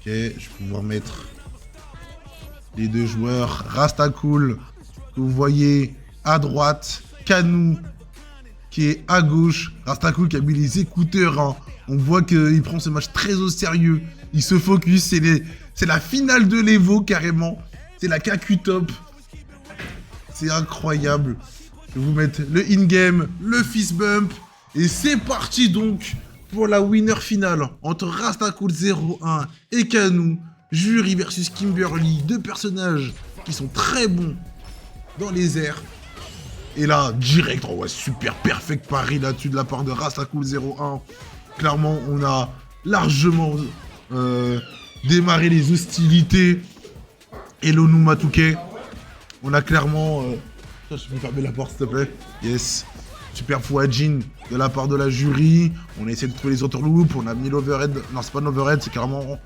Ok, je vais pouvoir mettre les deux joueurs. Rastacool, que vous voyez à droite. Canou, qui est à gauche. Rastacool qui a mis les écouteurs. Hein. On voit qu'il prend ce match très au sérieux. Il se focus. C'est la finale de l'Evo, carrément. C'est la KQ Top. C'est incroyable. Je vais vous mettre le in-game, le fist bump. Et c'est parti donc pour la winner finale entre Rastacool 01 et Canou. Jury versus Kimberly. Deux personnages qui sont très bons dans les airs. Et là, direct, oh ouais, super perfect pari là-dessus de la part de Rastacool 01. Clairement, on a largement démarré les hostilités. Hello Numatuke. On a clairement... Je peux fermer la porte, s'il te plaît. Yes. Super Fouadjin de la part de la jury. On a essayé de trouver les autres loops. On a mis l'overhead. Non, c'est pas l'overhead, c'est carrément...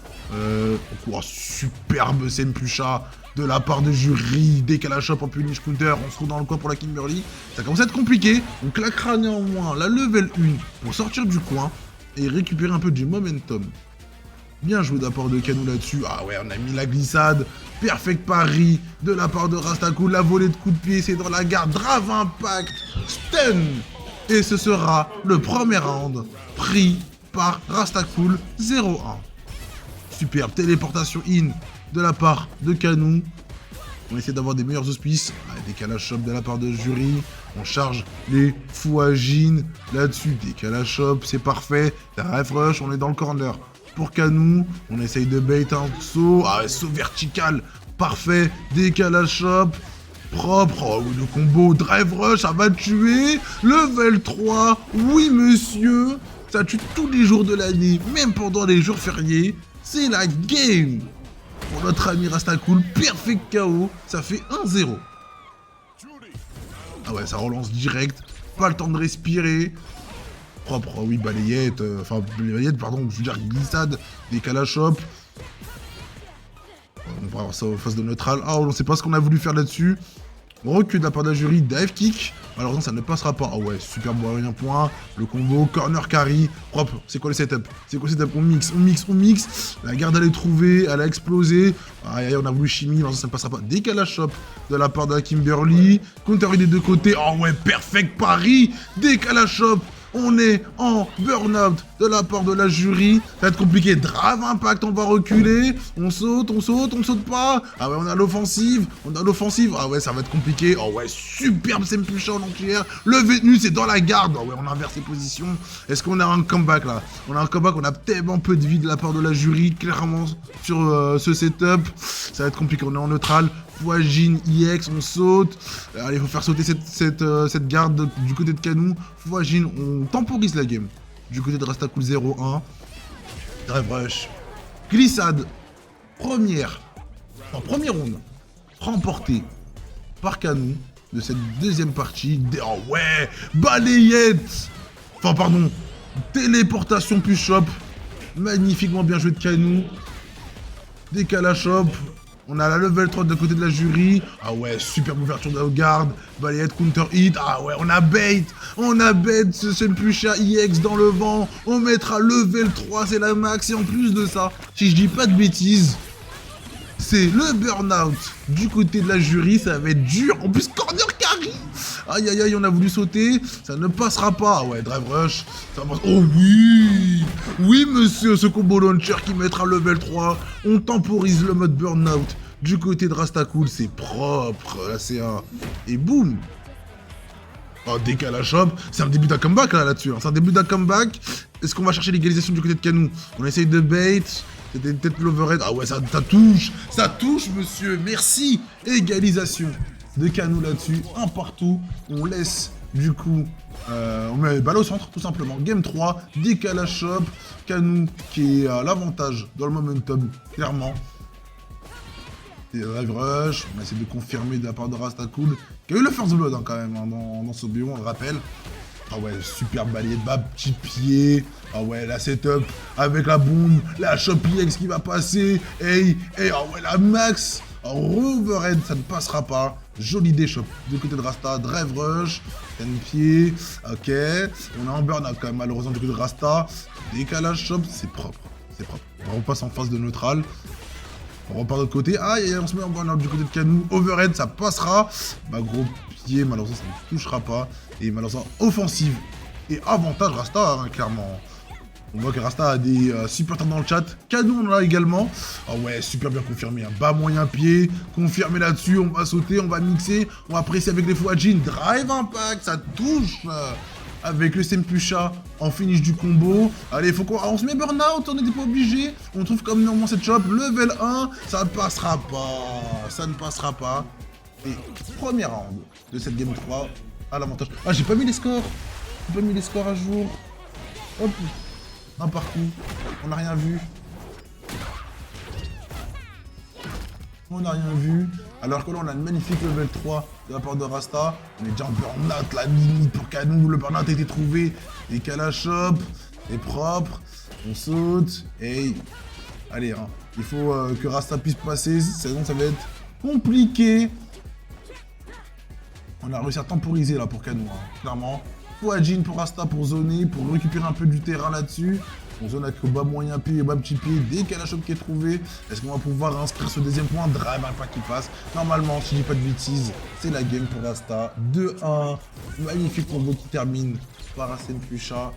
Oh, superbe Senpusha de la part de jury. Décalage shop en punish counter. On se trouve dans le coin pour la Kimberly. Ça commence à être compliqué. On claquera néanmoins la level 1 pour sortir du coin et récupérer un peu du momentum. Bien joué de la part de Canou là-dessus. Ah ouais, on a mis la glissade. Perfect pari de la part de Rastacool. La volée de coup de pied, c'est dans la garde. Drave impact. Stun. Et ce sera le premier round pris par Rastacool 01. Superbe téléportation in de la part de Canou. On essaie d'avoir des meilleurs auspices. Décalage shop de la part de jury. On charge les Fouajin là-dessus. Décalage shop, c'est parfait. Ref rush, on est dans le corner. Pour Canou, on essaye de bait un saut. Ah, saut vertical, parfait. Décalage shop, propre. Oh, le combo drive rush, ça va tuer. Level 3, oui monsieur. Ça tue tous les jours de l'année, même pendant les jours fériés. C'est la game. Pour notre ami Rastacool, perfect KO. Ça fait 1-0. Ah ouais, ça relance direct. Pas le temps de respirer. Propre, oui, balayette, pardon, je veux dire glissade, décalage shop. On va avoir ça en face de neutral. Ah, on ne sait pas ce qu'on a voulu faire là-dessus. Recul de la part de la jury, dive kick. Malheureusement, ça ne passera pas. Ah ouais, super moyen point. Le combo, corner carry. Propre, c'est quoi le setup? C'est quoi le setup? On mixe. La garde, elle est trouvée, elle a explosé. Aïe, on a voulu chimie, malheureusement, ça ne passera pas. Décalage shop de la part de la Kimberly. Counter des deux côtés. Oh ouais, perfect pari. Décalage shop. On est en burn-out de la part de la jury. Ça va être compliqué. Drave impact, on va reculer. On saute pas. Ah ouais, on a l'offensive. Ah ouais, ça va être compliqué. Oh ouais, superbe Senpusha en entière. Le Vénus est dans la garde. Oh ouais, on inverse les positions. Est-ce qu'on a un comeback là? On a un comeback, on a tellement peu de vie de la part de la jury. Clairement, sur ce setup. Ça va être compliqué. On est en neutral. Fouajin, EX, on saute. Allez, il faut faire sauter cette garde du côté de Canou. Fouajin, on temporise la game. Du côté de Rastacool 01. Drive rush. Glissade. Premier round. Remporté par Canou de cette deuxième partie. Oh ouais, balayette. Enfin, pardon. Téléportation plus shop. Magnifiquement bien joué de Canou. Décalage shop. On a la level 3 de côté de la jury. Ah ouais, superbe ouverture de la garde. Balayette, counter hit. Ah ouais, on a bait ce Senpusha EX dans le vent. On mettra level 3, c'est la max. Et en plus de ça, si je dis pas de bêtises, c'est le burn-out du côté de la jury. Ça va être dur. En plus, corner carry. Aïe aïe aïe, on a voulu sauter. Ça ne passera pas. Ah ouais, drive rush. Ça passe. Oh oui. Oui monsieur, ce combo launcher qui mettra level 3. On temporise le mode burn-out du côté de Rastacool. C'est propre. Là c'est un... Et boum. Oh, décalage shop. C'est un début d'un comeback là-dessus. C'est un début d'un comeback. Est-ce qu'on va chercher l'égalisation du côté de Canou? On essaye de bait. C'était peut-être l'overhead. Ah ouais, ça touche. Ça touche monsieur. Merci. Égalisation de Canou là-dessus, un partout, on laisse du coup, on met balle au centre tout simplement, game 3, décalage shop, Canou qui est à l'avantage dans le momentum, clairement. Et drive rush, on essaie de confirmer de la part de Rastacool, qui a eu le first blood hein, quand même hein, dans ce bio, on le rappelle. Ah ouais, super balayette bas, petit pied. Ah ouais, la setup avec la bombe, la shop EX qui va passer. Hey, ah ouais, la max. Overhead, ça ne passera pas. Joli déchop du côté de Rasta. Drive rush. pied. Ok. On est en burn quand même, malheureusement, du côté de Rasta. Décalage shop, c'est propre. C'est propre. On repasse en face de neutral. On repart de l'autre côté. Aïe, on se met en burn-out du côté de Canou. Overhead, ça passera. Bah, gros pied, malheureusement, ça ne touchera pas. Et malheureusement, offensive. Et avantage Rasta, hein, clairement. On voit que Rasta a des supporters dans le chat. Canou, on en a également. Ah ouais, super bien confirmé. Un bas moyen pied. Confirmé là-dessus. On va sauter, on va mixer. On va presser avec les Fouadjin. Drive impact, ça touche. Avec le Sempusha en finish du combo. Allez, faut qu'on... on se met burn-out, on n'était pas obligé. On trouve comme normalement cette shop. Level 1, ça ne passera pas. Ça ne passera pas. Et premier round de cette game 3 à l'avantage. Ah, j'ai pas mis les scores. J'ai pas mis les scores à jour. Hop. Un parcours. On n'a rien vu. On n'a rien vu. Alors que là, on a une magnifique level 3 de la part de Rasta. On est déjà en burn-out, la limite pour Canou. Le burn-out a été trouvé. Décalage shop. C'est propre. On saute. Et allez, hein. Il faut que Rasta puisse passer. Sinon, ça va être compliqué. On a réussi à temporiser là pour Canou, hein, clairement. Fouadjin pour Rasta pour zoner, pour récupérer un peu du terrain là-dessus. On zone avec le bas moyen pied et bas petit pied, décalage shop qui est trouvé. Est-ce qu'on va pouvoir inscrire ce deuxième point? Drive impact qui passe. Normalement, si je dis pas de bêtises, c'est la game pour Rasta. 2-1. Magnifique combo qui termine par un Sempusha.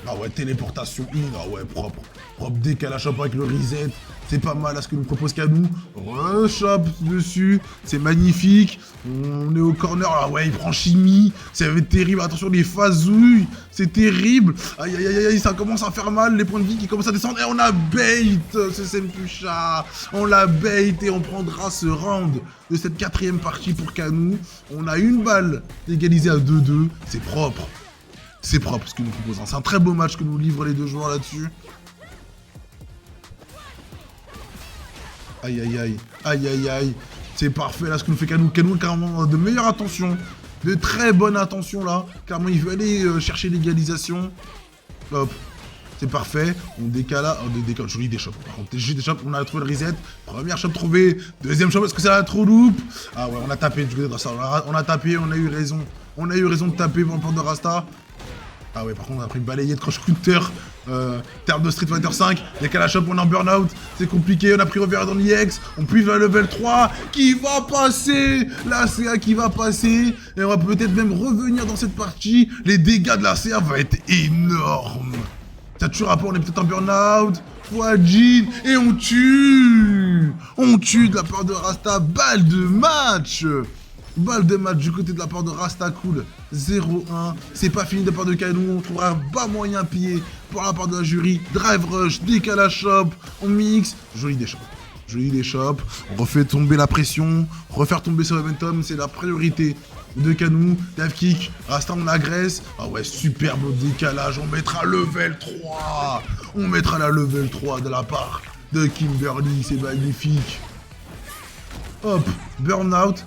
Ah ouais, téléportation in, ah ouais, propre. Propre décalage shop avec le reset. C'est pas mal à ce que nous propose Canou. Re-shop dessus. C'est magnifique. On est au corner. Ah ouais, il prend chimie. Ça va être terrible. Attention, les fazouilles. C'est terrible. Aïe, aïe, aïe, aïe, ça commence à faire mal. Les points de vie qui commencent à descendre. Et on a bait ce Sempusha. On l'a bait et on prendra ce round de cette 4ème partie pour Canou. On a une balle égalisée à 2-2. C'est propre. C'est propre ce que nous proposons. C'est un très beau match que nous livrent les deux joueurs là-dessus. Aïe aïe aïe, aïe aïe aïe, c'est parfait là ce que nous fait Canou. Canou carrément de meilleure attention, de très bonne attention là. Carrément il veut aller chercher l'égalisation. Hop, c'est parfait. On décale, joli des shops. Par contre, joli des shops, on a trouvé le reset. Première shop trouvée, deuxième shop, est-ce que ça a trop loop? Ah ouais, on a tapé du côté de Rasta. On a tapé, on a eu raison. On a eu raison de taper pour le port de Rasta. Ah ouais, par contre, on a pris balayé de crush counter, terme de Street Fighter 5, décalage shop, on est en burn-out, c'est compliqué, on a pris Overhead dans l'EX, on puise vers le level 3, qui va passer, la CA qui va passer, et on va peut-être même revenir dans cette partie, les dégâts de la CA vont être énormes. Ça tuera pas, on est peut-être en burn-out, Fouadjin, et on tue de la part de Rasta, balle de match. Balle de match du côté de la part de Rasta Cool, 0-1. C'est pas fini de la part de Canou, on trouvera un bas moyen pied pour la part de la jury. Drive rush, décalage shop, on mixe. Joli des shops. Joli des shops. On refait tomber la pression, refaire tomber ce momentum, c'est la priorité de Canou. Dive kick, Rasta on agresse. Ah ouais, superbe décalage, on mettra level 3. On mettra la level 3 de la part de Kimberly, c'est magnifique. Hop, burn-out.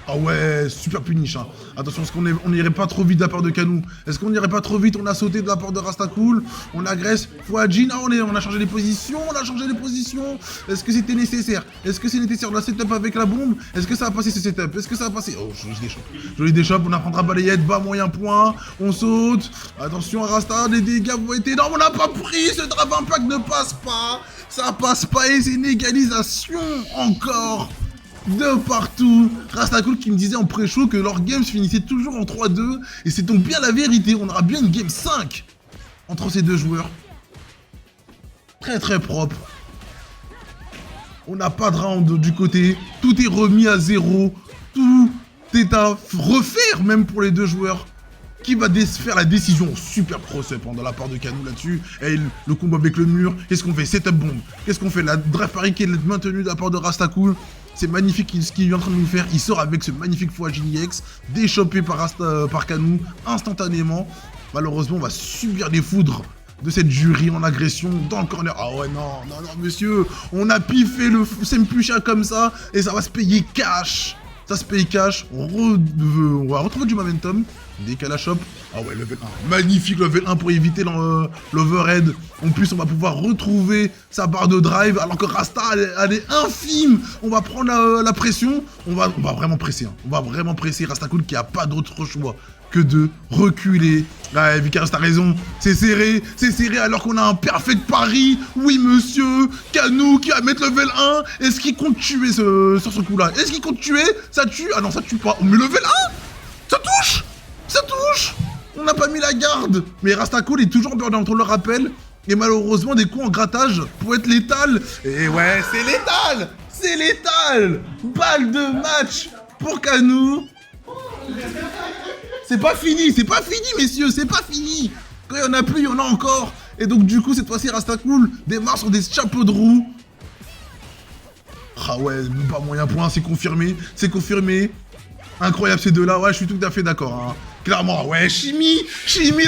Ah ouais, super punish, hein. Attention, est-ce qu'on n'irait pas trop vite de la part de Canou? Est-ce qu'on n'irait pas trop vite? On a sauté de la part de Rasta Cool, on agresse Fouadjin, ah on a changé les positions, Est-ce que c'était nécessaire? Est-ce que c'est nécessaire? On a setup avec la bombe? Est-ce que ça va passer ce setup? Est-ce que ça va passer? Oh, joli des shops. Joli des shops, on apprendra balayette, bas moyen point, on saute. Attention à Rasta, les dégâts vont être énormes, on n'a pas pris, ce drive impact ne passe pas. Ça passe pas et c'est une égalisation encore. De partout. Rasta Cool qui me disait en pré-show que leur game se finissait toujours en 3-2. Et c'est donc bien la vérité. On aura bien une game 5 entre ces deux joueurs. Très très propre. On n'a pas de round du côté. Tout est remis à 0. Tout est à refaire même pour les deux joueurs. Qui va faire la décision? Super cross-up de la part de Canou là-dessus. Et le combo avec le mur. Qu'est-ce qu'on fait? Setup bomb. Qu'est-ce qu'on fait? La drive parry qui est maintenue de la part de Rasta Cool. C'est magnifique ce qu'il est en train de nous faire. Il sort avec ce magnifique Fouadjin EX, déchopé par Canou instantanément. Malheureusement, on va subir les foudres de cette jury en agression dans le corner. Ah ouais, non, monsieur. On a piffé le Sempusha comme ça et ça va se payer cash. Ça se paye cash. On va retrouver du momentum. Décalage shop. Ah ouais, level 1. Magnifique level 1 pour éviter l'overhead. En plus, on va pouvoir retrouver sa barre de drive. Alors que Rasta, elle est infime. On va prendre la pression. On va vraiment presser. Hein. On va vraiment presser Rasta Cool qui a pas d'autre choix que de reculer. Ouais, Vicaris, t'as raison, c'est serré alors qu'on a un perfect pari. Oui, monsieur, Canou qui va mettre level 1. Est-ce qu'il compte tuer sur ce coup-là? Est-ce qu'il compte tuer? Ça tue? Ah non, ça tue pas. Mais level 1? Ça touche! Ça touche! On n'a pas mis la garde. Mais Rastakul est toujours en burn-out, on le rappelle. Et malheureusement, des coups en grattage pour être létal. Et ouais, c'est létal! C'est létal! Balle de match pour Canou. C'est pas fini, messieurs, c'est pas fini. Quand il y en a plus, il y en a encore. Et donc du coup, cette fois-ci, Rastakul démarre sur des chapeaux de roue. Ah ouais, même pas moyen point, c'est confirmé, Incroyable ces deux-là, ouais, je suis tout à fait d'accord. Hein. Clairement, ouais, chimie,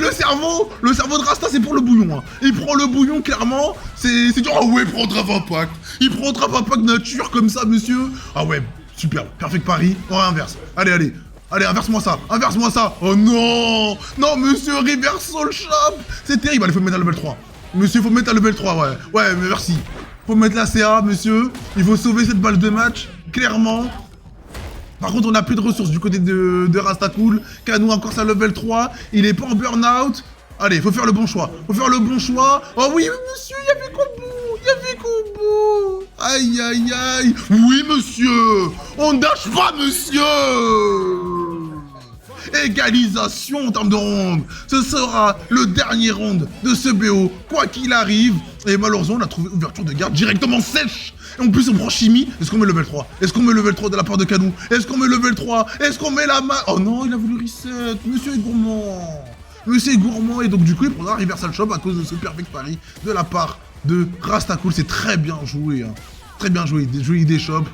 le cerveau de Rasta, c'est pour le bouillon. Hein. Il prend le bouillon, clairement, c'est dur. Ah ouais, il prend Drave Impact. Il prend Drave Impact nature comme ça, monsieur. Ah ouais, super, perfect pari. On inverse. Allez, inverse-moi ça. Oh non. Non, monsieur, reverse soul shop. C'est terrible, allez, faut me mettre à level 3. Monsieur, faut me mettre à level 3, ouais. Ouais, mais merci. Faut mettre la CA, monsieur. Il faut sauver cette balle de match, clairement. Par contre, on n'a plus de ressources du côté de Rastakul. Canou encore sa level 3. Il est pas en burn-out. Allez, faut faire le bon choix. Oh oui, monsieur, il y avait combo. Aïe. Oui, monsieur. On ne dash pas, monsieur. Égalisation en termes de ronde. Ce sera le dernier round de ce BO, quoi qu'il arrive. Et malheureusement, on a trouvé ouverture de garde directement sèche. Et en plus, on prend chimie. Est-ce qu'on met level 3? Est-ce qu'on met level 3 de la part de Canou? Est-ce qu'on met level 3? Est-ce qu'on met la main? Oh non, il a voulu reset. Monsieur est gourmand. Et donc, du coup, il prendra Reversal Shop à cause de ce perfect pari de la part de Rastakul. C'est très bien joué. Hein. Très bien joué. Joli des shops.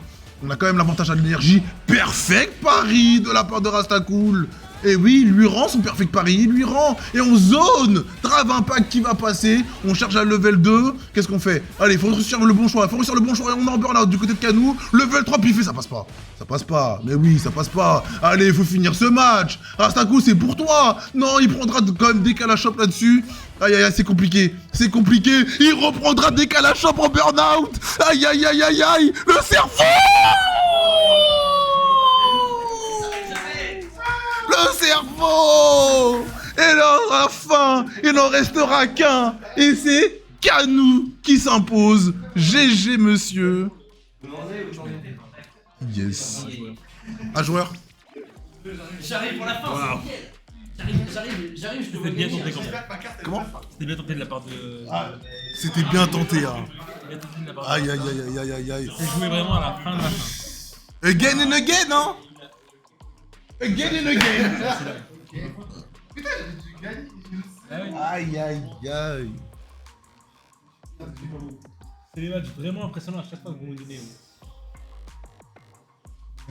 On a quand même l'avantage à l'énergie. Perfect pari de la part de Rastakul. Et oui, il lui rend son perfect pari, Et on zone Drave Impact qui va passer. On cherche à level 2. Qu'est-ce qu'on fait? Allez, faut réussir le bon choix. Et on est en burn-out du côté de Canou. Level 3 piffé, ça passe pas. Mais oui, ça passe pas. Allez, il faut finir ce match. Rastakul, c'est pour toi. Non, il prendra quand même décalage shop là-dessus. Aïe, c'est compliqué. Il reprendra décalage shop en burn-out. Aïe. Le cerveau. Et là, à la fin, il n'en restera qu'un. Et c'est Canou qui s'impose. GG, monsieur. Yes. Un joueur. J'arrive pour la fin. Wow. J'arrive, je te vois C'était bien tenté quand même. Comment? C'était bien tenté de la part de... C'était bien tenté, hein. Bien tenté de la part de... Aïe. C'est joué vraiment à la fin de la fin. Again and again, hein? Again and again. Putain, tu gagnes. Aïe. C'est des matchs vraiment impressionnants à chaque fois que vous nous donnez.